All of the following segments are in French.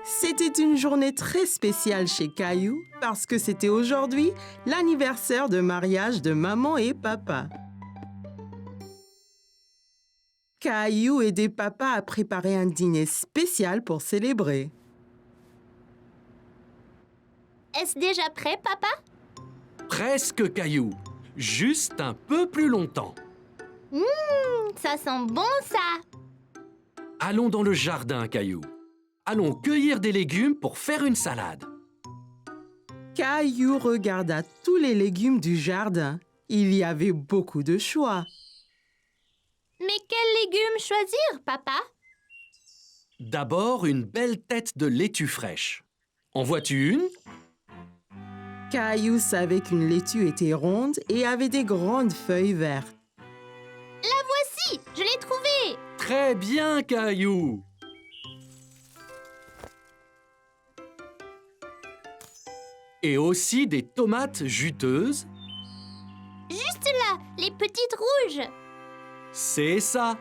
C'était une journée très spéciale chez Caillou parce que c'était aujourd'hui l'anniversaire de mariage de maman et papa. Caillou aidait papa à préparer un dîner spécial pour célébrer. Est-ce déjà prêt, papa? Presque, Caillou. Juste un peu plus longtemps. Ça sent bon, ça! Allons dans le jardin, Caillou. Allons cueillir des légumes pour faire une salade. Caillou regarda tous les légumes du jardin. Il y avait beaucoup de choix. Mais quels légumes choisir, papa? D'abord, une belle tête de laitue fraîche. En vois-tu une? Caillou savait qu'une laitue était ronde et avait des grandes feuilles vertes. La voici! Je l'ai trouvée! Très bien, Caillou. Et aussi des tomates juteuses. Juste là, les petites rouges! C'est ça.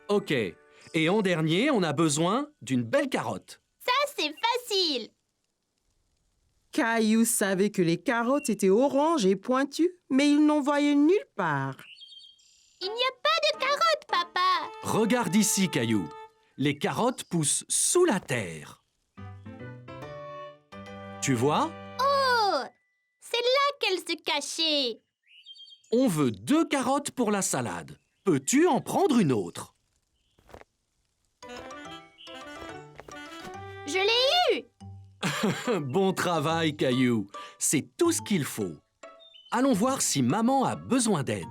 Ok. Et en dernier, on a besoin d'une belle carotte. Ça, c'est facile! Caillou savait que les carottes étaient oranges et pointues, mais il n'en voyait nulle part. Il n'y a pas de carottes, papa! Regarde ici, Caillou. Les carottes poussent sous la terre. Tu vois? Oh! C'est là qu'elles se cachaient! On veut 2 carottes pour la salade. Peux-tu en prendre une autre? Je l'ai eu! Bon travail, Caillou. C'est tout ce qu'il faut. Allons voir si maman a besoin d'aide.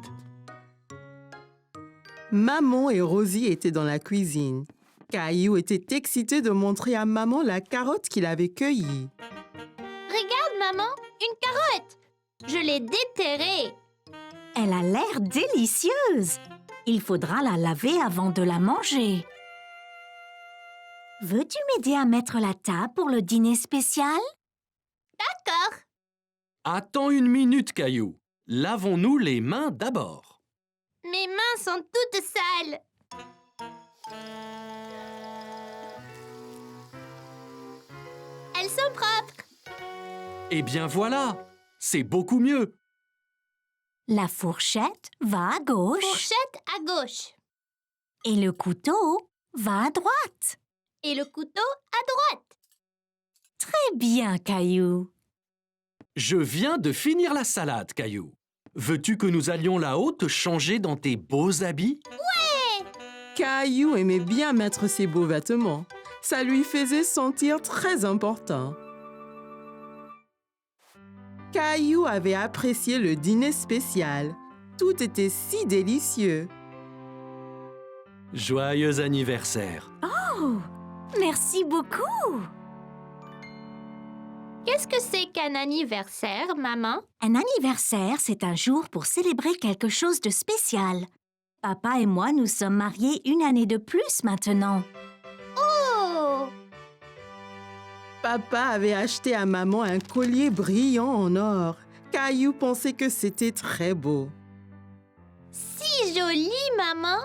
Maman et Rosie étaient dans la cuisine. Caillou était excité de montrer à maman la carotte qu'il avait cueillie. Regarde, maman, une carotte! Je l'ai déterrée! Elle a l'air délicieuse. Il faudra la laver avant de la manger. Veux-tu m'aider à mettre la table pour le dîner spécial? D'accord! Attends une minute, Caillou. Lavons-nous les mains d'abord. Mes mains sont toutes sales! Elles sont propres! Eh bien voilà, c'est beaucoup mieux. La fourchette va à gauche Fourchette à gauche et le couteau va à droite. et le couteau à droite. Très bien, Caillou. Je viens de finir la salade, Caillou. Veux-tu que nous allions là-haut te changer dans tes beaux habits? Caillou aimait bien mettre ses beaux vêtements. Ça lui faisait sentir très important. Caillou avait apprécié le dîner spécial. Tout était si délicieux. Joyeux anniversaire. Oh, merci beaucoup. Qu'est-ce que c'est qu'un anniversaire, maman? Un anniversaire, c'est un jour pour célébrer quelque chose de spécial. Papa et moi nous sommes mariés 1 année de plus maintenant. Oh! Papa avait acheté à maman un collier brillant en or. Caillou pensait que c'était très beau. Si joli, maman!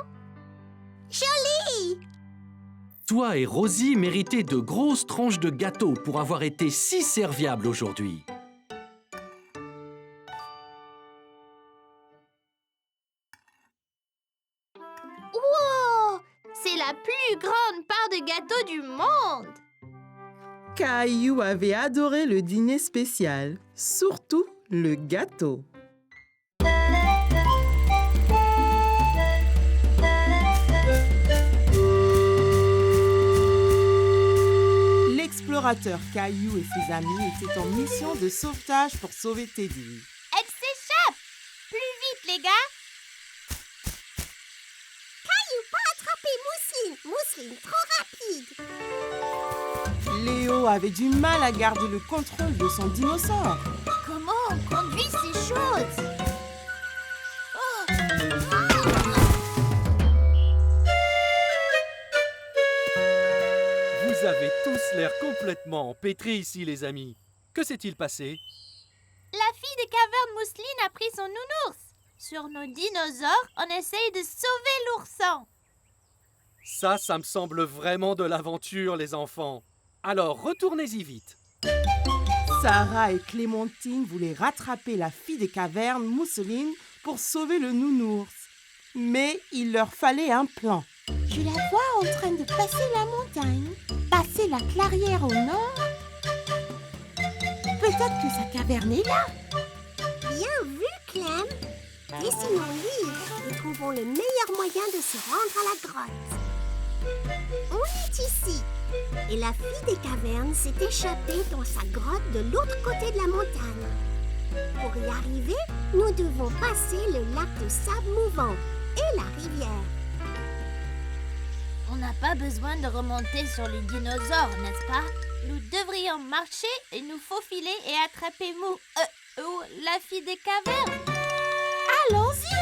Joli! Toi et Rosie méritez de grosses tranches de gâteau pour avoir été si serviables aujourd'hui. Wow! C'est la plus grande part de gâteau du monde! Caillou avait adoré le dîner spécial, surtout le gâteau. L'explorateur Caillou et ses amis étaient en mission de sauvetage pour sauver Teddy. Elle s'échappe! Plus vite, les gars! Caillou, pas attraper Mousseline! Mousseline, trop rapide! Léo avait du mal à garder le contrôle de son dinosaure. Comment on conduit ces choses? Vous avez tous l'air complètement empêtrés ici, les amis. Que s'est-il passé? La fille des cavernes Mousseline a pris son nounours. Sur nos dinosaures, on essaye de sauver l'ourson. Ça me semble vraiment de l'aventure, les enfants. Alors, retournez-y vite. Sarah et Clémentine voulaient rattraper la fille des cavernes, Mousseline, pour sauver le nounours. Mais il leur fallait un plan. Je la vois en train de passer la montagne, passer la clairière au nord. Peut-être que sa caverne est là. Bien vu, Clem. Dessinons livre et trouvons le meilleur moyen de se rendre à la grotte. On est ici. Et la fille des cavernes s'est échappée dans sa grotte de l'autre côté de la montagne. Pour y arriver, nous devons passer le lac de sable mouvant et la rivière. On n'a pas besoin de remonter sur les dinosaures, n'est-ce pas? Nous devrions marcher et nous faufiler et attraper la fille des cavernes. Allons-y!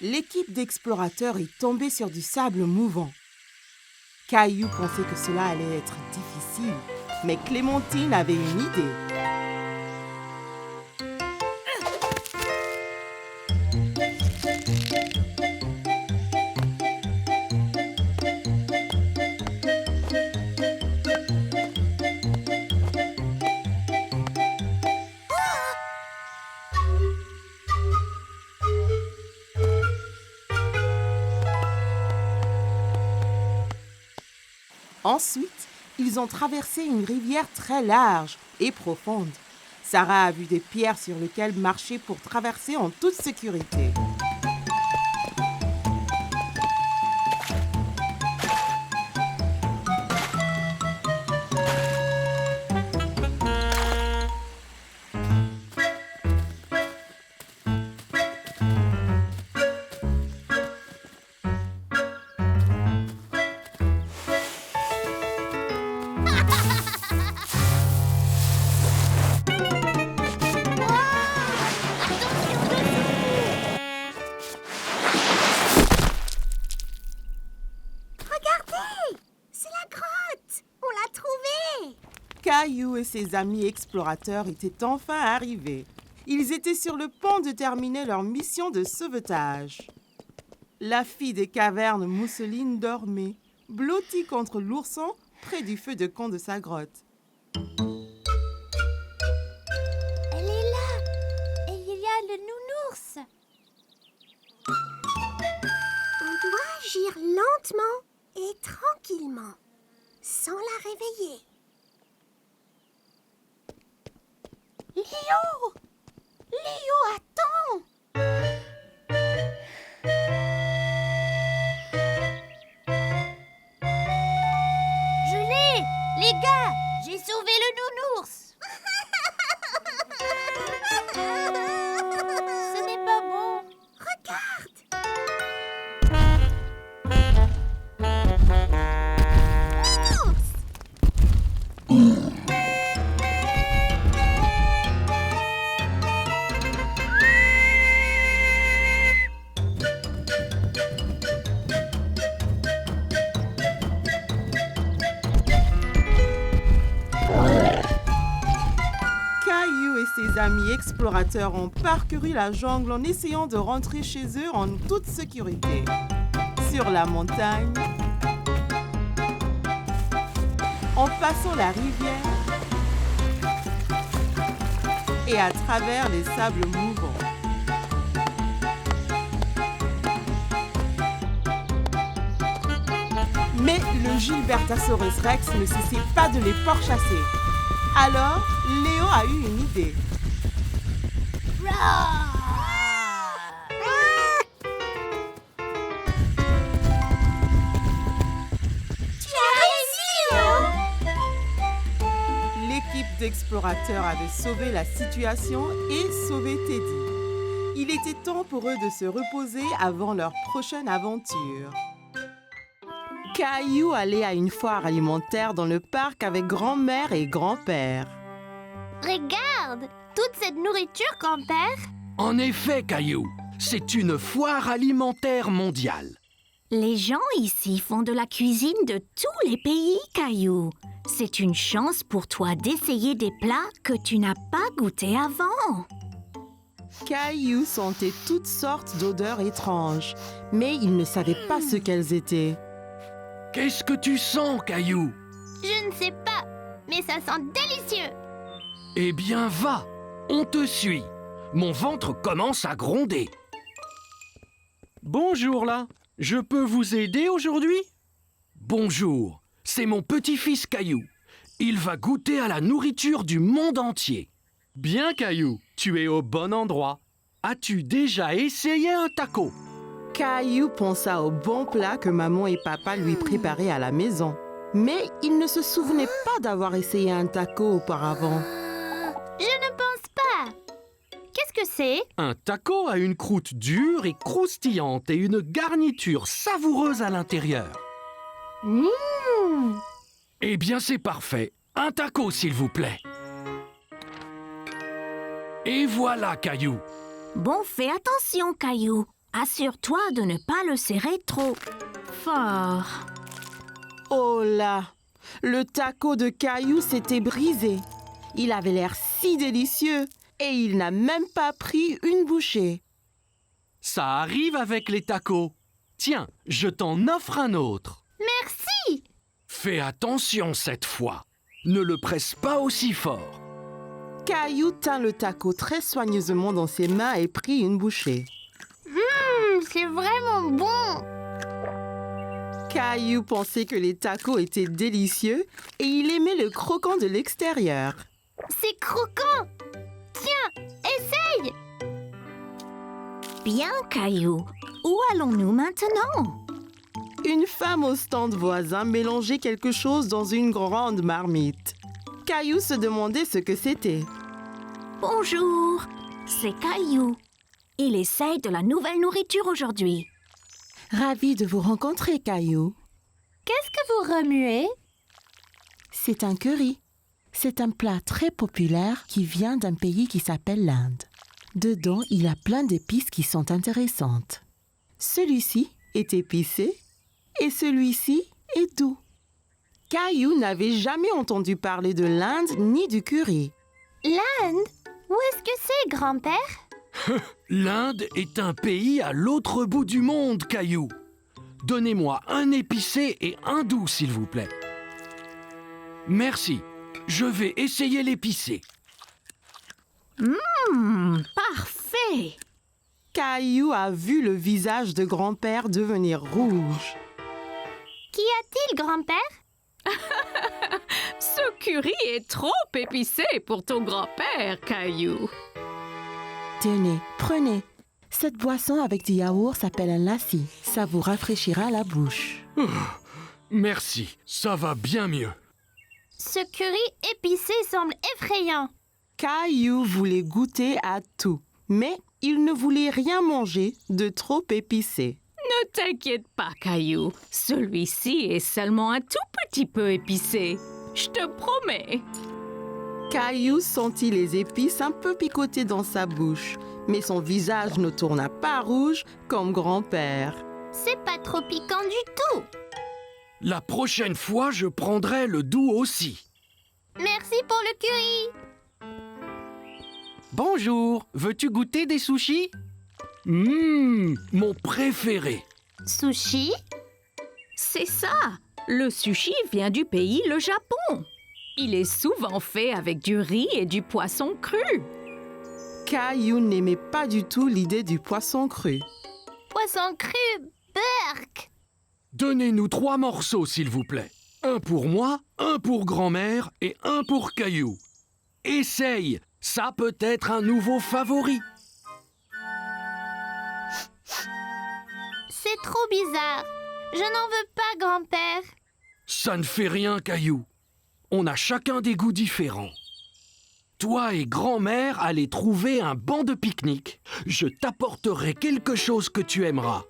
L'équipe d'explorateurs est tombée sur du sable mouvant. Caillou pensait que cela allait être difficile, mais Clémentine avait une idée. Ensuite, ils ont traversé une rivière très large et profonde. Sarah a vu des pierres sur lesquelles marcher pour traverser en toute sécurité. Caillou et ses amis explorateurs étaient enfin arrivés. Ils étaient sur le point de terminer leur mission de sauvetage. La fille des cavernes, Mousseline, dormait, blottie contre l'ourson près du feu de camp de sa grotte. Elle est là. Et il y a le nounours. On doit agir lentement et tranquillement, sans la réveiller. Léo! Léo, attends! Je l'ai. Les gars, j'ai sauvé le nounours. Ce n'est pas bon. Regarde! Caillou et ses amis explorateurs ont parcouru la jungle en essayant de rentrer chez eux en toute sécurité. Sur la montagne, en passant la rivière et à travers les sables mouvants. Mais le Gilbertosaurus Rex ne cessait pas de les pourchasser. Alors, Léo a eu une idée. L'équipe d'explorateurs avait sauvé la situation et sauvé Teddy. Il était temps pour eux de se reposer avant leur prochaine aventure. Caillou allait à une foire alimentaire dans le parc avec grand-mère et grand-père. Regarde, toute cette nourriture, grand-père. En effet, Caillou, c'est une foire alimentaire mondiale. Les gens ici font de la cuisine de tous les pays, Caillou. C'est une chance pour toi d'essayer des plats que tu n'as pas goûtés avant. Caillou sentait toutes sortes d'odeurs étranges, mais il ne savait pas ce qu'elles étaient. Qu'est-ce que tu sens, Caillou? Je ne sais pas, mais ça sent délicieux. Eh bien, va, on te suit. Mon ventre commence à gronder. Bonjour là, je peux vous aider aujourd'hui? Bonjour, c'est mon petit-fils Caillou. Il va goûter à la nourriture du monde entier. Bien Caillou, tu es au bon endroit. As-tu déjà essayé un taco? Caillou pensa au bon plat que maman et papa lui préparaient à la maison. Mais il ne se souvenait pas d'avoir essayé un taco auparavant. Je ne pense pas. Qu'est-ce que c'est? Un taco a une croûte dure et croustillante et une garniture savoureuse à l'intérieur. Eh bien, c'est parfait. Un taco, s'il vous plaît. Et voilà, Caillou. Bon, fais attention, Caillou. Assure-toi de ne pas le serrer trop fort. Oh là! Le taco de Caillou s'était brisé. Il avait l'air si délicieux et il n'a même pas pris une bouchée. Ça arrive avec les tacos. Tiens, je t'en offre un autre. Merci. Fais attention cette fois. Ne le presse pas aussi fort. Caillou tint le taco très soigneusement dans ses mains et prit une bouchée. C'est vraiment bon. Caillou pensait que les tacos étaient délicieux et il aimait le croquant de l'extérieur. C'est croquant. Tiens, essaye. Bien, Caillou. Où allons-nous maintenant? Une femme au stand voisin mélangeait quelque chose dans une grande marmite. Caillou se demandait ce que c'était. Bonjour, c'est Caillou. Il essaye de la nouvelle nourriture aujourd'hui. Ravi de vous rencontrer, Caillou. Qu'est-ce que vous remuez? C'est un curry. C'est un plat très populaire qui vient d'un pays qui s'appelle l'Inde. Dedans, il y a plein d'épices qui sont intéressantes. Celui-ci est épicé et celui-ci est doux. Caillou n'avait jamais entendu parler de l'Inde ni du curry. L'Inde? Où est-ce que c'est, grand-père? L'Inde est un pays à l'autre bout du monde, Caillou. Donnez-moi un épicé et un doux, s'il vous plaît. Merci. Je vais essayer l'épicé. Parfait. Caillou a vu le visage de grand-père devenir rouge. Qu'y a-t-il, grand-père? Ce curry est trop épicé pour ton grand-père, Caillou. Tenez, prenez. Cette boisson avec du yaourt s'appelle un lassi. Ça vous rafraîchira la bouche. Merci, ça va bien mieux. Ce curry épicé semble effrayant. Caillou voulait goûter à tout, mais il ne voulait rien manger de trop épicé. Ne t'inquiète pas, Caillou. Celui-ci est seulement un tout petit peu épicé. Je te promets. Caillou sentit les épices un peu picoter dans sa bouche, mais son visage ne tourna pas rouge comme grand-père. C'est pas trop piquant du tout. La prochaine fois, je prendrai le doux aussi. Merci pour le curry. Bonjour, veux-tu goûter des sushis? Mon préféré. Sushi? C'est ça. Le sushi vient du pays, le Japon. Il est souvent fait avec du riz et du poisson cru. Caillou n'aimait pas du tout l'idée du poisson cru. Poisson cru, burk. Donnez-nous 3 morceaux, s'il vous plaît. Un pour moi, un pour grand-mère et un pour Caillou. Essaye, ça peut être un nouveau favori. C'est trop bizarre. Je n'en veux pas, grand-père. Ça ne fait rien, Caillou. On a chacun des goûts différents. Toi et grand-mère allez trouver un banc de pique-nique. Je t'apporterai quelque chose que tu aimeras.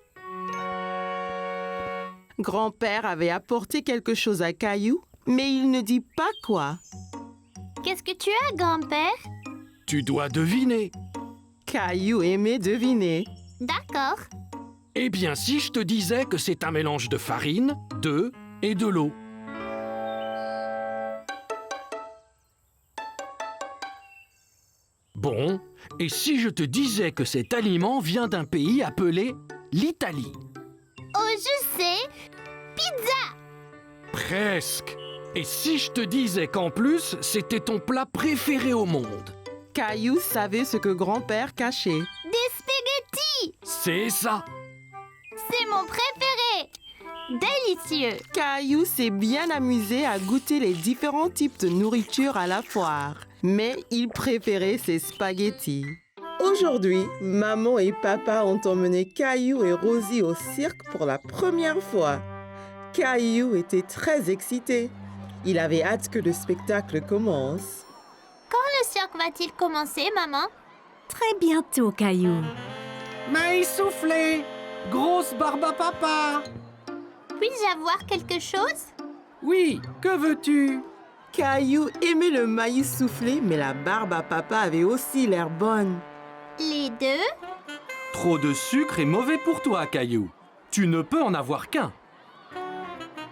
Grand-père avait apporté quelque chose à Caillou, mais il ne dit pas quoi. Qu'est-ce que tu as, grand-père? Tu dois deviner. Caillou aimait deviner. D'accord. Eh bien, si je te disais que c'est un mélange de farine, d'œufs et de l'eau. Bon, et si je te disais que cet aliment vient d'un pays appelé l'Italie? Oh, je sais. Pizza. Presque. Et si je te disais qu'en plus, c'était ton plat préféré au monde? Caillou savait ce que grand-père cachait. Des spaghettis. C'est ça. C'est mon préféré. Délicieux. Caillou s'est bien amusé à goûter les différents types de nourriture à la foire, mais il préférait ses spaghettis. Aujourd'hui, maman et papa ont emmené Caillou et Rosie au cirque pour la première fois. Caillou était très excité. Il avait hâte que le spectacle commence. Quand le cirque va-t-il commencer, maman? Très bientôt, Caillou. Maïs soufflé. Grosse barbe à papa. Puis-je avoir quelque chose? Oui, que veux-tu? Caillou aimait le maïs soufflé, mais la barbe à papa avait aussi l'air bonne. Les deux? Trop de sucre est mauvais pour toi, Caillou. Tu ne peux en avoir qu'un.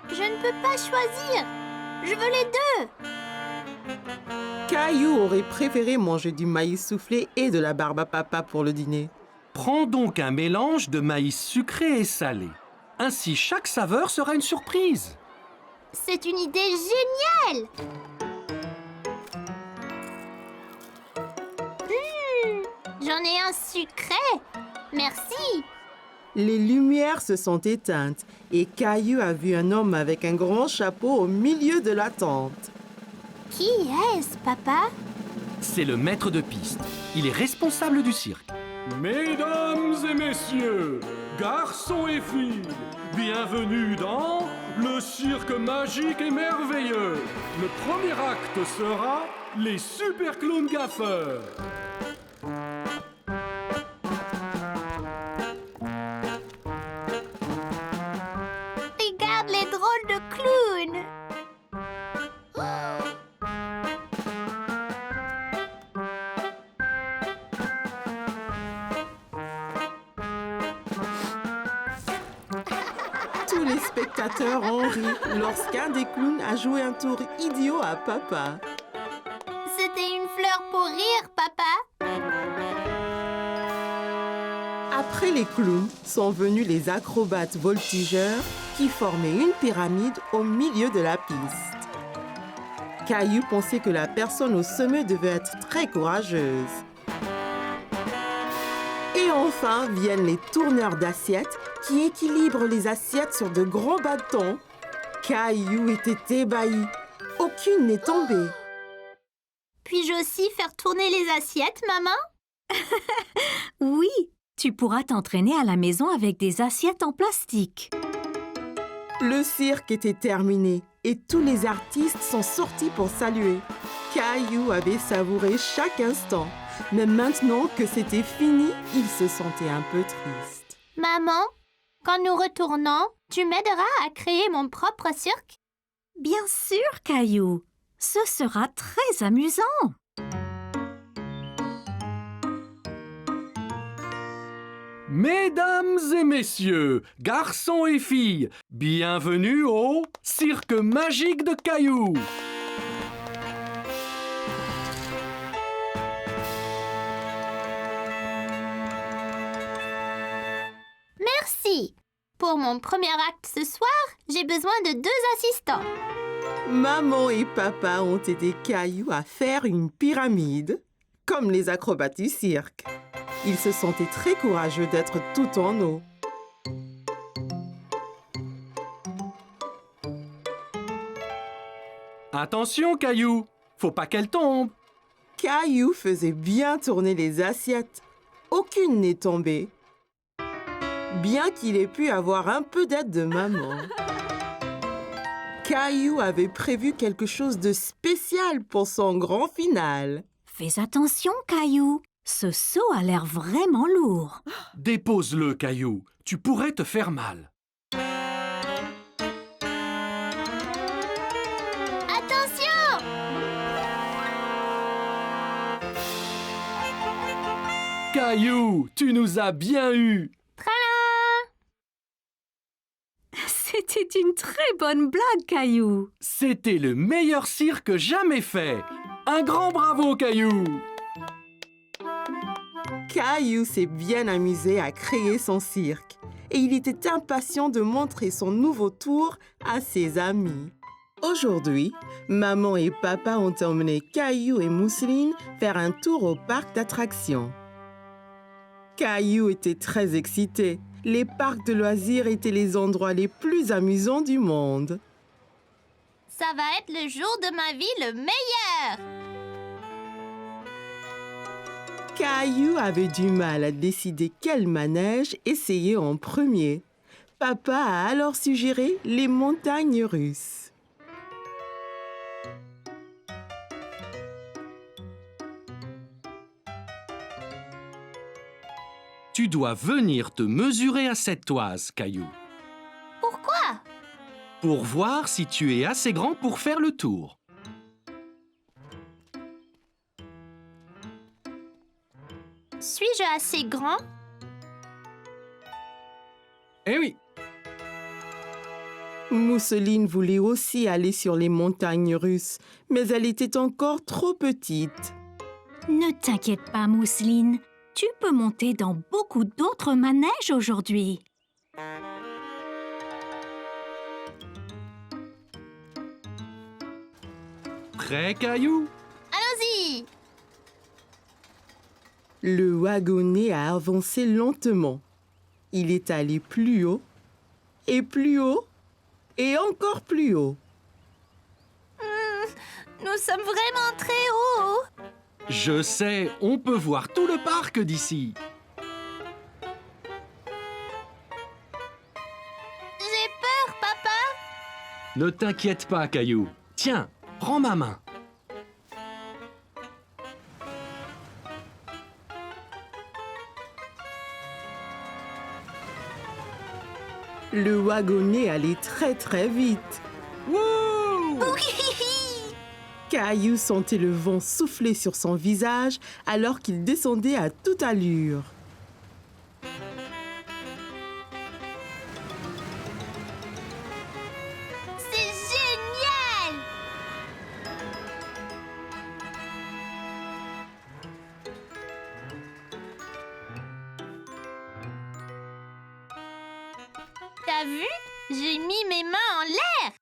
Je ne peux pas choisir. Je veux les deux. Caillou aurait préféré manger du maïs soufflé et de la barbe à papa pour le dîner. Prends donc un mélange de maïs sucré et salé. Ainsi, chaque saveur sera une surprise. C'est une idée géniale. J'en ai un sucré. Merci. Les lumières se sont éteintes et Caillou a vu un homme avec un grand chapeau au milieu de la tente. Qui est-ce, papa? C'est le maître de piste. Il est responsable du cirque. Mesdames et messieurs, garçons et filles, bienvenue dans le cirque magique et merveilleux. Le premier acte sera les super clowns gaffeurs. Regarde les drôles de clowns. Tous les spectateurs ont ri lorsqu'un des clowns a joué un tour idiot à papa. C'était une fleur pour rire, papa. Après les clowns sont venus les acrobates voltigeurs qui formaient une pyramide au milieu de la piste. Caillou pensait que la personne au sommet devait être très courageuse. Et enfin viennent les tourneurs d'assiettes qui équilibrent les assiettes sur de grands bâtons. Caillou était ébahi. Aucune n'est tombée. Puis-je aussi faire tourner les assiettes, maman? Oui, tu pourras t'entraîner à la maison avec des assiettes en plastique. Le cirque était terminé et tous les artistes sont sortis pour saluer. Caillou avait savouré chaque instant, mais maintenant que c'était fini, il se sentait un peu triste. Maman, quand nous retournons, tu m'aideras à créer mon propre cirque? Bien sûr, Caillou. Ce sera très amusant. Mesdames et messieurs, garçons et filles, bienvenue au cirque magique de Caillou. Merci. Pour mon premier acte ce soir, j'ai besoin de 2 assistants. Maman et papa ont aidé Caillou à faire une pyramide, comme les acrobates du cirque. Ils se sentaient très courageux d'être tout en eau. Attention, Caillou. Faut pas qu'elle tombe. Caillou faisait bien tourner les assiettes. Aucune n'est tombée. Bien qu'il ait pu avoir un peu d'aide de maman. Caillou avait prévu quelque chose de spécial pour son grand final. Fais attention, Caillou. Ce seau a l'air vraiment lourd. Dépose-le, Caillou. Tu pourrais te faire mal. Attention! Caillou, tu nous as bien eus. Tralala! C'était une très bonne blague, Caillou. C'était le meilleur cirque jamais fait. Un grand bravo, Caillou! Caillou s'est bien amusé à créer son cirque et il était impatient de montrer son nouveau tour à ses amis. Aujourd'hui, maman et papa ont emmené Caillou et Mousseline faire un tour au parc d'attractions. Caillou était très excité. Les parcs de loisirs étaient les endroits les plus amusants du monde. Ça va être le jour de ma vie le meilleur. Caillou avait du mal à décider quel manège essayer en premier. Papa a alors suggéré les montagnes russes. Tu dois venir te mesurer à cette toise, Caillou, Pourquoi? pour voir si tu es assez grand pour faire le tour. Suis-je assez grand? Eh oui, Mousseline voulait aussi aller sur les montagnes russes, mais elle était encore trop petite. Ne t'inquiète pas, Mousseline. Tu peux monter dans beaucoup d'autres manèges aujourd'hui. prêt, Caillou? Allons-y! Le wagonnet a avancé lentement. Il est allé plus haut, et plus haut, et encore plus haut. Nous sommes vraiment très hauts. Je sais, on peut voir tout le parc d'ici. J'ai peur, papa. Ne t'inquiète pas, Caillou. Tiens, prends ma main. Le wagonnet allait très très vite. Wouh! Caillou sentait le vent souffler sur son visage alors qu'il descendait à toute allure. C'est génial! T'as vu? J'ai mis mes mains en l'air.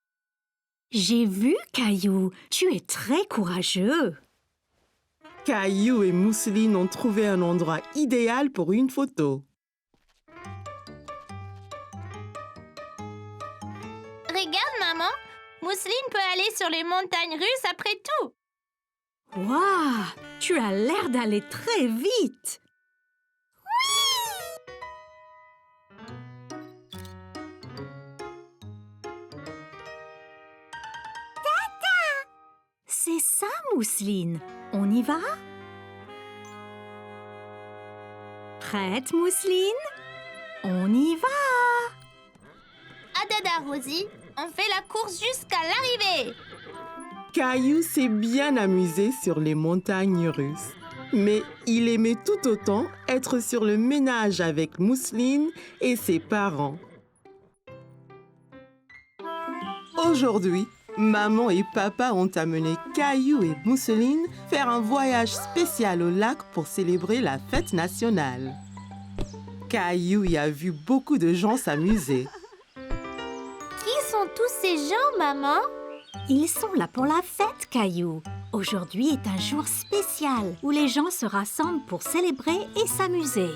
J'ai vu, Caillou. Tu es très courageux. Caillou et Mousseline ont trouvé un endroit idéal pour une photo. Regarde, maman. Mousseline peut aller sur les montagnes russes après tout. Waouh! Tu as l'air d'aller très vite. C'est ça, Mousseline. On y va? Prête, Mousseline? On y va! Adada, Rosie. On fait la course jusqu'à l'arrivée. Caillou s'est bien amusé sur les montagnes russes. Mais il aimait tout autant être sur le ménage avec Mousseline et ses parents. Aujourd'hui, maman et papa ont amené Caillou et Mousseline faire un voyage spécial au lac pour célébrer la fête nationale. Caillou y a vu beaucoup de gens s'amuser. Qui sont tous ces gens, maman? Ils sont là pour la fête, Caillou. Aujourd'hui est un jour spécial où les gens se rassemblent pour célébrer et s'amuser.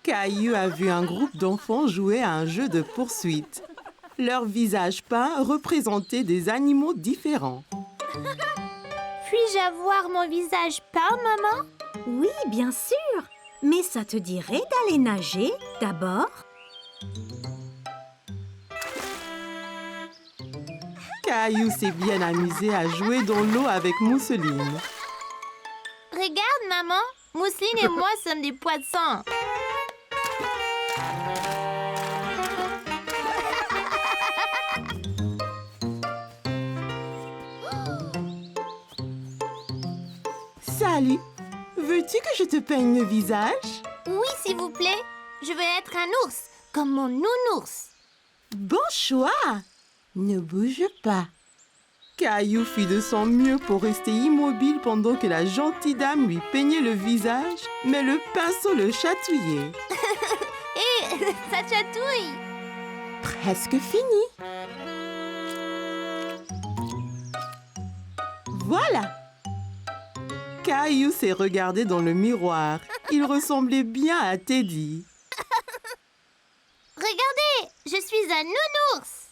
Caillou a vu un groupe d'enfants jouer à un jeu de poursuite. Leurs visages peints représentaient des animaux différents. Puis-je avoir mon visage peint, maman? Oui, bien sûr. Mais ça te dirait d'aller nager d'abord? Caillou s'est bien amusé à jouer dans l'eau avec Mousseline. Regarde, maman. Mousseline et moi sommes des poissons. Salut, veux-tu que je te peigne le visage? Oui, s'il vous plaît. Je veux être un ours, comme mon nounours. Bon choix! Ne bouge pas. Caillou fit de son mieux pour rester immobile pendant que la gentille dame lui peignait le visage, mais le pinceau le chatouillait. Et ça chatouille. Presque fini. Voilà! Caillou s'est regardé dans le miroir. Il ressemblait bien à Teddy. Regardez, je suis un nounours.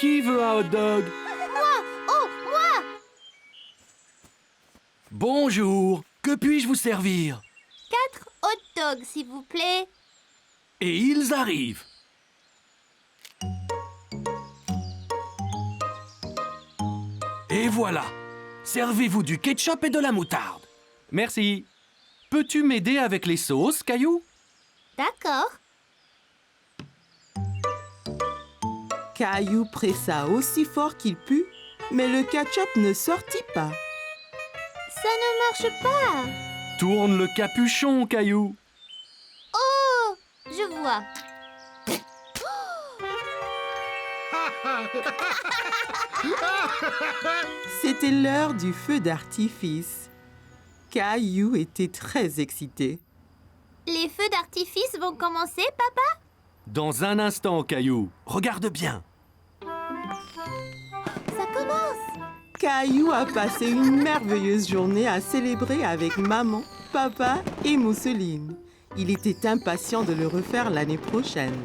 Qui veut un hot dog? Oh, moi. Bonjour, que puis-je vous servir? 4 hot dogs, s'il vous plaît. Et ils arrivent. Et voilà, servez-vous du ketchup et de la moutarde. Merci. Peux-tu m'aider avec les sauces, Caillou? D'accord. Caillou pressa aussi fort qu'il put, mais le ketchup ne sortit pas. Ça ne marche pas. Tourne le capuchon, Caillou. Oh, je vois. C'était l'heure du feu d'artifice. Caillou était très excité. Les feux d'artifice vont commencer, papa? Dans un instant, Caillou. Regarde bien. Ça commence. Caillou a passé une merveilleuse journée à célébrer avec maman, papa et Mousseline. Il était impatient de le refaire l'année prochaine.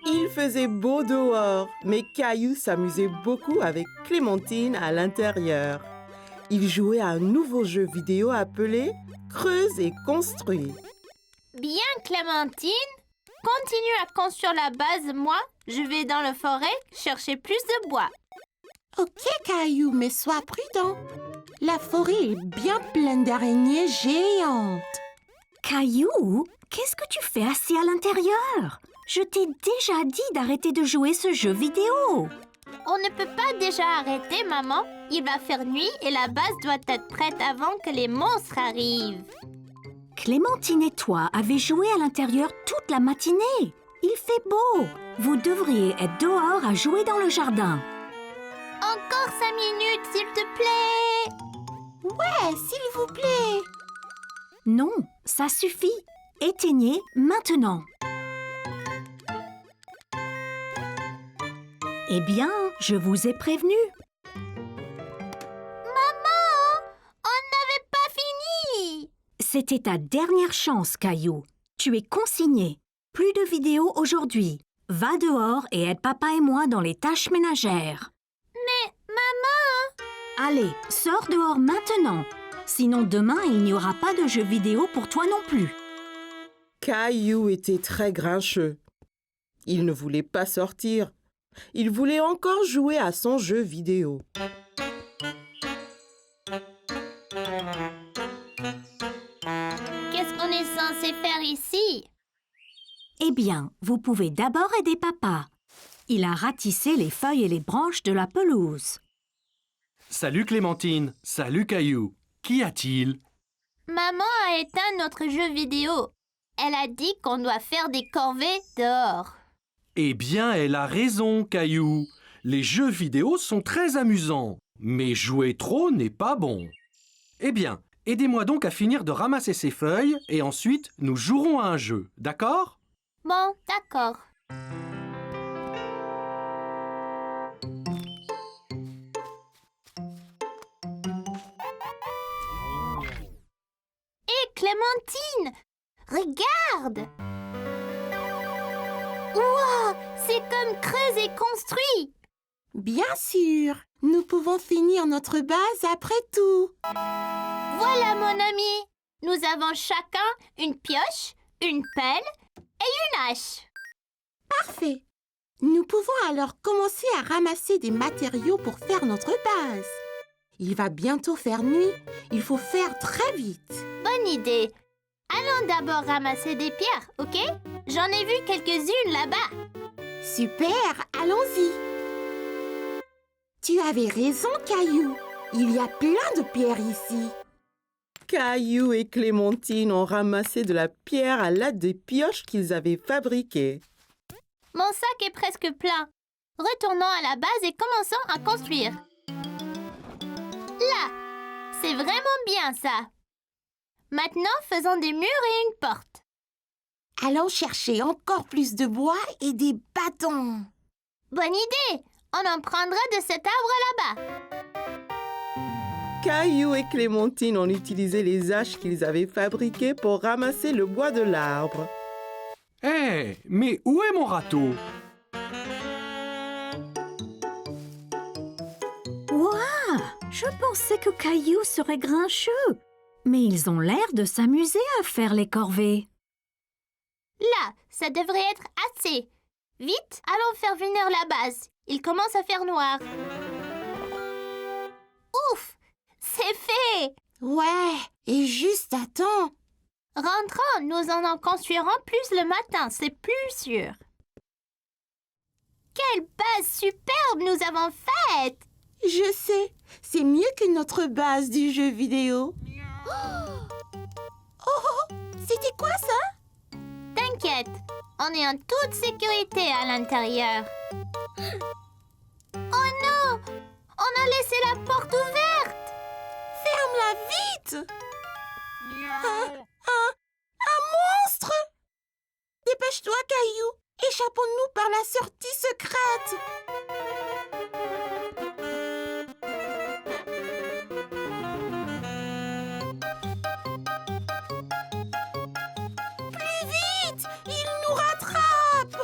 Il faisait beau dehors, mais Caillou s'amusait beaucoup avec Clémentine à l'intérieur. Il jouait à un nouveau jeu vidéo appelé « Creuse et construis ». Bien, Clémentine. Continue à construire la base. Moi, je vais dans la forêt chercher plus de bois. Ok, Caillou, mais sois prudent. La forêt est bien pleine d'araignées géantes. Caillou, qu'est-ce que tu fais assis à l'intérieur? Je t'ai déjà dit d'arrêter de jouer ce jeu vidéo. On ne peut pas déjà arrêter, maman. Il va faire nuit et la base doit être prête avant que les monstres arrivent. Clémentine et toi avez joué à l'intérieur toute la matinée. Il fait beau. Vous devriez être dehors à jouer dans le jardin. Encore 5 minutes, s'il te plaît. Ouais, s'il vous plaît. Non, ça suffit. Éteignez maintenant. Eh bien, je vous ai prévenu. On n'avait pas fini. C'était ta dernière chance, Caillou. Tu es consigné. Plus de vidéos aujourd'hui. Va dehors et aide papa et moi dans les tâches ménagères. Mais, maman. Allez, sors dehors maintenant. Sinon demain, il n'y aura pas de jeux vidéo pour toi non plus. Caillou était très grincheux. Il ne voulait pas sortir. Il voulait encore jouer à son jeu vidéo. Qu'est-ce qu'on est censé faire ici? Eh bien, vous pouvez d'abord aider papa. Il a ratissé les feuilles et les branches de la pelouse. Salut, Clémentine. Salut, Caillou. Qu'y a-t-il? Maman a éteint notre jeu vidéo. Elle a dit qu'on doit faire des corvées dehors. Eh bien, elle a raison, Caillou. Les jeux vidéo sont très amusants, mais jouer trop n'est pas bon. Eh bien, aidez-moi donc à finir de ramasser ces feuilles et ensuite nous jouerons à un jeu, d'accord? Bon, d'accord. Hé, Clémentine! Regarde! Wow! C'est comme creuse et construit! Bien sûr, nous pouvons finir notre base après tout. Voilà, mon ami! Nous avons chacun une pioche, une pelle et une hache. Parfait. Nous pouvons alors commencer à ramasser des matériaux pour faire notre base. Il va bientôt faire nuit. Il faut faire très vite. Bonne idée! Allons d'abord ramasser des pierres, ok? J'en ai vu quelques-unes là-bas. Super, allons-y. Tu avais raison, Caillou. Il y a plein de pierres ici. Caillou et Clémentine ont ramassé de la pierre à l'aide des pioches qu'ils avaient fabriquées. Mon sac est presque plein. Retournons à la base et commençons à construire. Là, c'est vraiment bien ça. Maintenant, faisons des murs et une porte. Allons chercher encore plus de bois et des bâtons. Bonne idée! On en prendra de cet arbre là-bas. Caillou et Clémentine ont utilisé les haches qu'ils avaient fabriquées pour ramasser le bois de l'arbre. Hé, mais où est mon râteau? Ouah! Je pensais que Caillou serait grincheux. Mais ils ont l'air de s'amuser à faire les corvées. Là, ça devrait être assez. Vite, allons faire venir la base. Il commence à faire noir. Ouf! C'est fait! Ouais, et juste à temps. Rentrons, nous en construirons plus le matin, c'est plus sûr. Quelle base superbe nous avons faite! Je sais, c'est mieux que notre base du jeu vidéo. Oh, c'était quoi ça? T'inquiète, on est en toute sécurité à l'intérieur. Oh non! On a laissé la porte ouverte! Ferme-la vite! Un monstre! Dépêche-toi, Caillou! Échappons-nous par la sortie secrète! Plus vite! Il nous rattrape!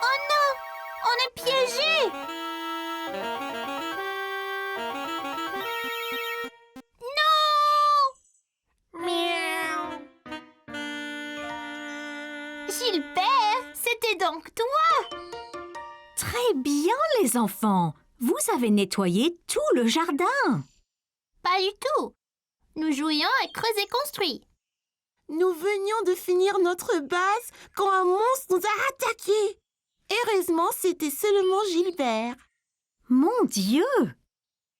Oh non! On est piégés! Non! Miaou! Gilbert, c'était donc toi! Très bien, les enfants. Vous avez nettoyé tout le jardin. Pas du tout. Nous jouions à creuser construit. Nous venions de finir notre base quand un monstre nous a attaqués. Heureusement, c'était seulement Gilbert. Mon Dieu!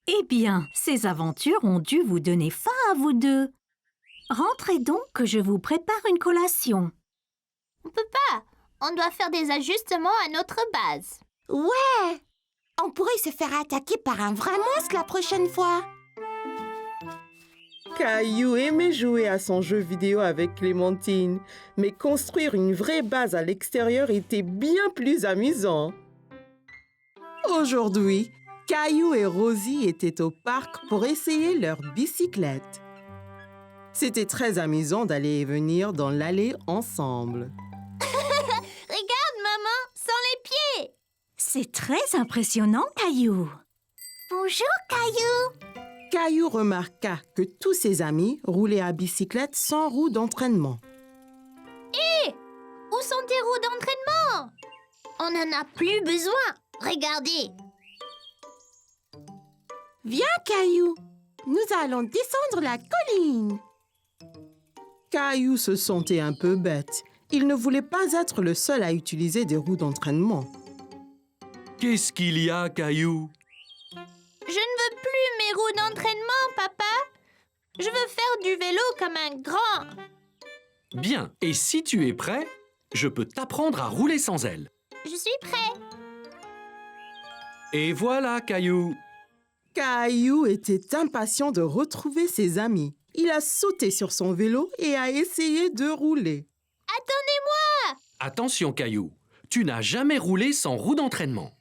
Eh bien, ces aventures ont dû vous donner faim à vous deux. Rentrez donc que je vous prépare une collation. On peut pas. On doit faire des ajustements à notre base. Ouais! On pourrait se faire attaquer par un vrai monstre la prochaine fois. Caillou aimait jouer à son jeu vidéo avec Clémentine, mais construire une vraie base à l'extérieur était bien plus amusant. Aujourd'hui, Caillou et Rosie étaient au parc pour essayer leur bicyclette. C'était très amusant d'aller et venir dans l'allée ensemble. Regarde, maman, sans les pieds. C'est très impressionnant, Caillou. Bonjour, Caillou. Caillou remarqua que tous ses amis roulaient à bicyclette sans roue d'entraînement. Où sont tes roues d'entraînement? On n'en a plus besoin. Regardez. Viens, Caillou. Nous allons descendre la colline. Caillou se sentait un peu bête. Il ne voulait pas être le seul à utiliser des roues d'entraînement. Qu'est-ce qu'il y a, Caillou? Je ne veux plus mes roues d'entraînement, papa. Je veux faire du vélo comme un grand. Bien, et si tu es prêt, je peux t'apprendre à rouler sans elles. Je suis prêt. Et voilà, Caillou. Caillou était impatient de retrouver ses amis. Il a sauté sur son vélo et a essayé de rouler. Attendez-moi. Attention, Caillou. Tu n'as jamais roulé sans roue d'entraînement.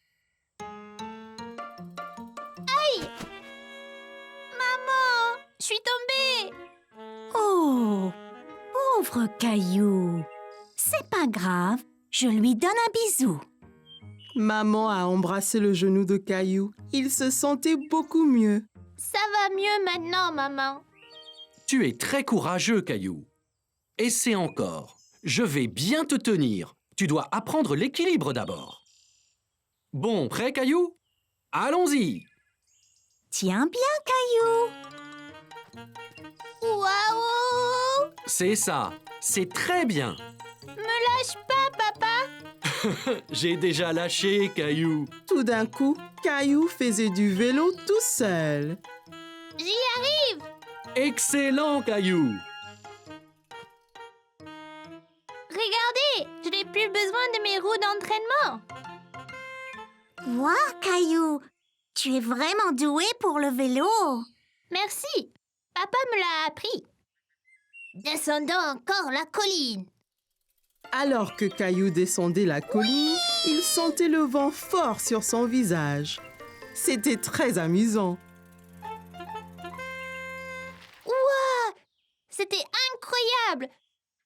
Maman, je suis tombée. Oh, pauvre Caillou. C'est pas grave, je lui donne un bisou. Maman a embrassé le genou de Caillou. Il se sentait beaucoup mieux. Ça va mieux maintenant, maman. Tu es très courageux, Caillou. Essaie encore. Je vais bien te tenir. Tu dois apprendre l'équilibre d'abord. Bon, prêt, Caillou? Allons-y. Tiens bien, Caillou. Waouh! C'est ça. C'est très bien. Me lâche pas, papa. J'ai déjà lâché, Caillou. Tout d'un coup, Caillou faisait du vélo tout seul. J'y arrive! Excellent, Caillou. Regardez, je n'ai plus besoin de mes roues d'entraînement. Wow, Caillou, tu es vraiment doué pour le vélo. Merci, papa me l'a appris. Descendons encore la colline. Alors que Caillou descendait la colline, il sentait le vent fort sur son visage. C'était très amusant. Ouah, c'était incroyable.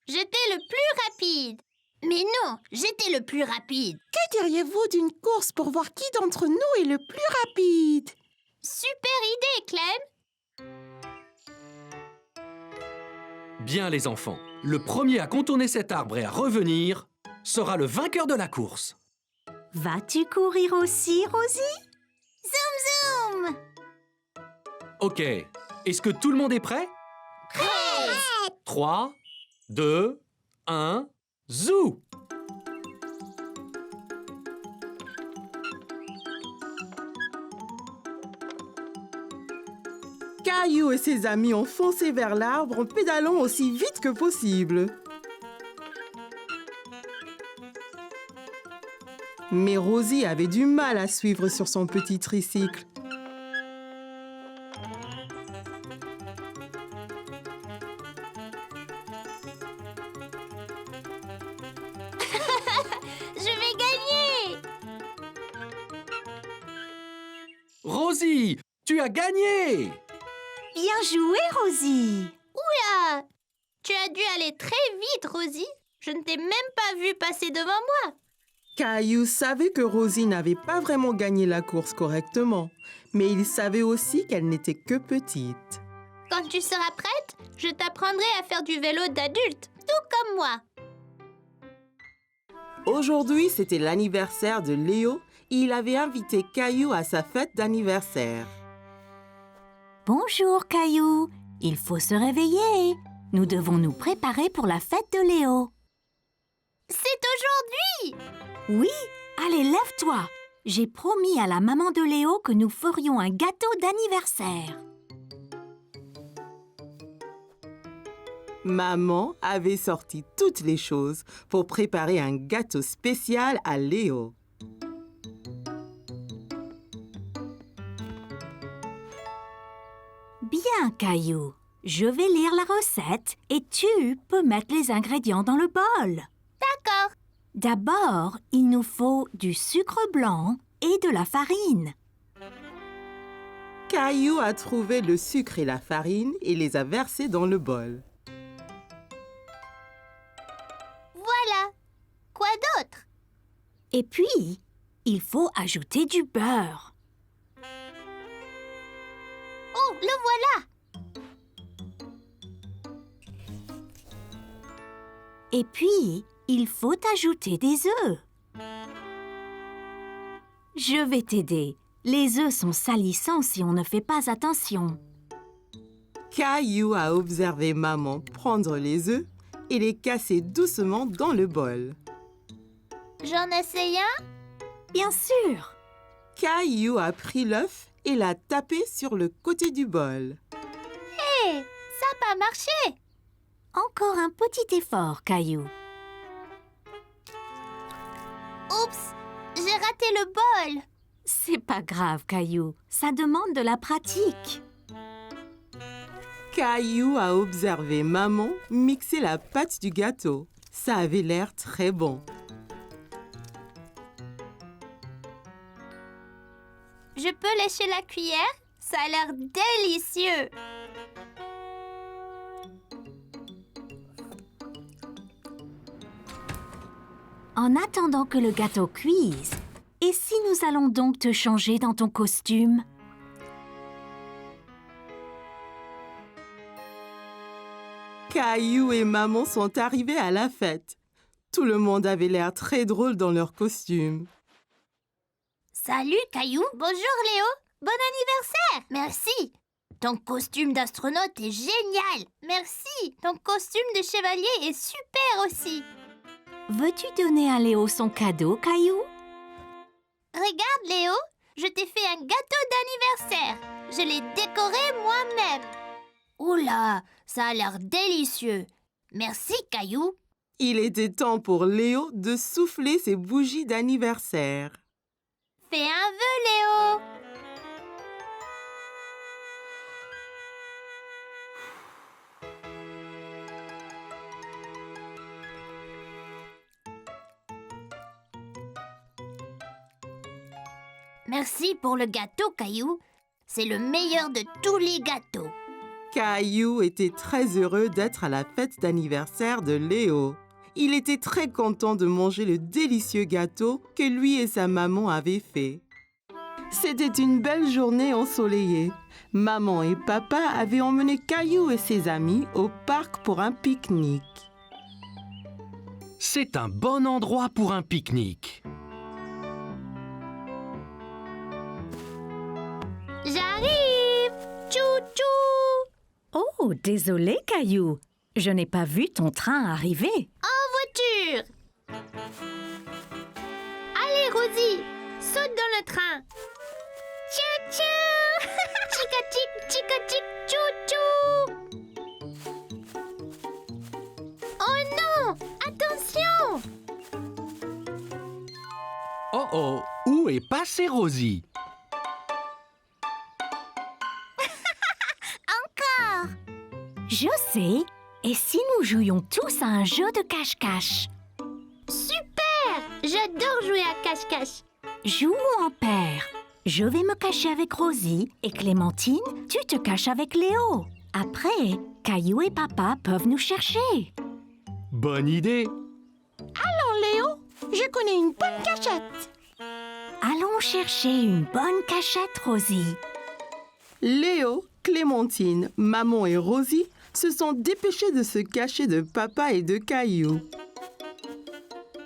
J'étais le plus rapide. Mais non, j'étais le plus rapide. Que diriez-vous d'une course pour voir qui d'entre nous est le plus rapide? Super idée, Clem. Bien, les enfants. Le premier à contourner cet arbre et à revenir sera le vainqueur de la course. Vas-tu courir aussi, Rosie? Zoom zoom. Ok. Est-ce que tout le monde est prêt? Prêt. 3, 2, 1, zou! Caillou et ses amis ont foncé vers l'arbre en pédalant aussi vite que possible. Mais Rosie avait du mal à suivre sur son petit tricycle. Je vais gagner. Rosie, tu as gagné! Bien joué, Rosie! Oula, tu as dû aller très vite, Rosie. Je ne t'ai même pas vu passer devant moi. Caillou savait que Rosie n'avait pas vraiment gagné la course correctement, mais il savait aussi qu'elle n'était que petite. Quand tu seras prête, je t'apprendrai à faire du vélo d'adulte, tout comme moi. Aujourd'hui, c'était l'anniversaire de Léo et il avait invité Caillou à sa fête d'anniversaire. Bonjour, Caillou. Il faut se réveiller. Nous devons nous préparer pour la fête de Léo. C'est aujourd'hui. Oui, allez, lève-toi. J'ai promis à la maman de Léo que nous ferions un gâteau d'anniversaire. Maman avait sorti toutes les choses pour préparer un gâteau spécial à Léo. Bien, Caillou. Je vais lire la recette et tu peux mettre les ingrédients dans le bol. D'accord. D'abord, il nous faut du sucre blanc et de la farine. Caillou a trouvé le sucre et la farine et les a versés dans le bol. Voilà. Quoi d'autre? Et puis, il faut ajouter du beurre. Oh, le voilà. Et puis, il faut ajouter des œufs. Je vais t'aider. Les œufs sont salissants si on ne fait pas attention. Caillou a observé maman prendre les œufs et les casser doucement dans le bol. J'en essaye un? Bien sûr. Caillou a pris l'œuf et l'a tapé sur le côté du bol. Hé, ça n'a pas marché. Encore un petit effort, Caillou. Oups, j'ai raté le bol. C'est pas grave, Caillou. Ça demande de la pratique. Caillou a observé maman mixer la pâte du gâteau. Ça avait l'air très bon. Je peux lécher la cuillère? Ça a l'air délicieux. En attendant que le gâteau cuise, et si nous allons donc te changer dans ton costume? Caillou et maman sont arrivés à la fête. Tout le monde avait l'air très drôle dans leur costume. Salut, Caillou. Bonjour, Léo. Bon anniversaire. Merci. Ton costume d'astronaute est génial. Merci. Ton costume de chevalier est super aussi. Veux-tu donner à Léo son cadeau, Caillou? Regarde, Léo, je t'ai fait un gâteau d'anniversaire. Je l'ai décoré moi-même. Oula, ça a l'air délicieux. Merci, Caillou. Il était temps pour Léo de souffler ses bougies d'anniversaire. Fais un vœu, Léo. Merci pour le gâteau, Caillou. C'est le meilleur de tous les gâteaux. Caillou était très heureux d'être à la fête d'anniversaire de Léo. Il était très content de manger le délicieux gâteau que lui et sa maman avaient fait. C'était une belle journée ensoleillée. Maman et papa avaient emmené Caillou et ses amis au parc pour un pique-nique. C'est un bon endroit pour un pique-nique. J'arrive! Tchou-tchou! Oh, désolé, Caillou. Je n'ai pas vu ton train arriver. En voiture! Allez, Rosie, saute dans le train! Tchou-tchou! Chica-tic, chica-tic, tchou-tchou! Oh non! Attention! Oh oh, où est passée Rosie? Je sais. Et si nous jouions tous à un jeu de cache-cache? Super! J'adore jouer à cache-cache. Jouons en paire. Je vais me cacher avec Rosie et Clémentine, tu te caches avec Léo. Après, Caillou et papa peuvent nous chercher. Bonne idée! Léo, je connais une bonne cachette. Allons chercher une bonne cachette, Rosie. Léo, Clémentine, maman et Rosie se sont dépêchés de se cacher de papa et de Caillou.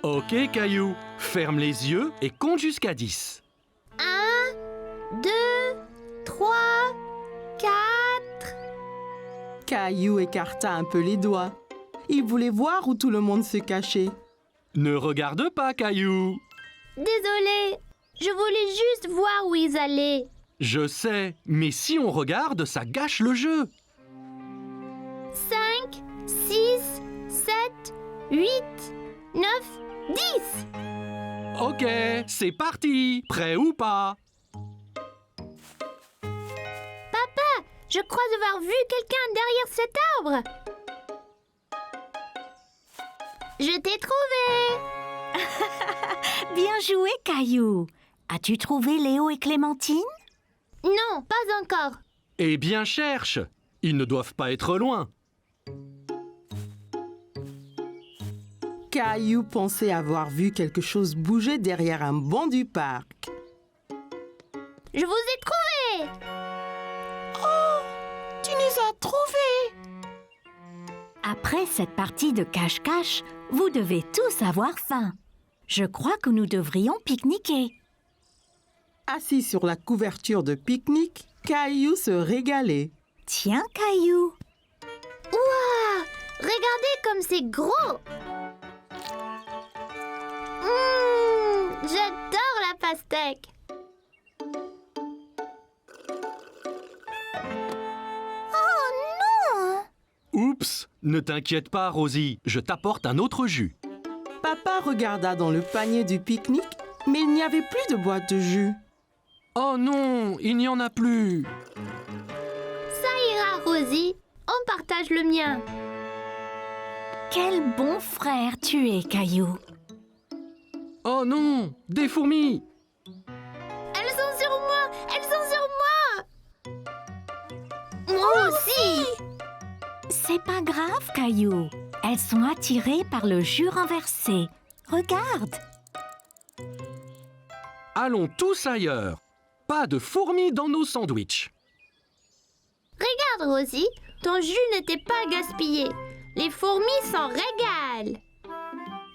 Ok Caillou, ferme les yeux et compte jusqu'à 10. 1, 2, 3, 4... Caillou écarta un peu les doigts. Il voulait voir où tout le monde se cachait. Ne regarde pas Caillou. Désolée, je voulais juste voir où ils allaient. Je sais, mais si on regarde, ça gâche le jeu. 5, 6, 7, 8, 9, 10. Ok, c'est parti. Prêt ou pas? Papa, je crois avoir vu quelqu'un derrière cet arbre. Je t'ai trouvé. Bien joué, Caillou. As-tu trouvé Léo et Clémentine? Non, pas encore. Eh bien cherche. Ils ne doivent pas être loin. Caillou pensait avoir vu quelque chose bouger derrière un banc du parc. Je vous ai trouvé. Tu nous as trouvés. Après cette partie de cache-cache, vous devez tous avoir faim. Je crois que nous devrions pique-niquer. Assis sur la couverture de pique-nique, Caillou se régalait. Tiens, Caillou. Ouah, regardez comme c'est gros. J'adore la pastèque. Oh non! Oups, ne t'inquiète pas Rosie, je t'apporte un autre jus. Papa regarda dans le panier du pique-nique, mais il n'y avait plus de boîte de jus. Oh non, il n'y en a plus. Ça ira, Rosie. On partage le mien. Quel bon frère tu es, Caillou. Oh non, des fourmis. Elles sont sur moi! Elles sont sur moi! Moi aussi! C'est pas grave, Caillou. Elles sont attirées par le jus renversé. Regarde. Allons tous ailleurs. Pas de fourmis dans nos sandwichs. Regarde, Rosie, ton jus n'était pas gaspillé. Les fourmis s'en régalent.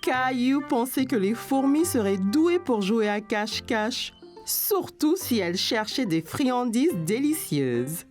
Caillou pensait que les fourmis seraient douées pour jouer à cache-cache, surtout si elles cherchaient des friandises délicieuses.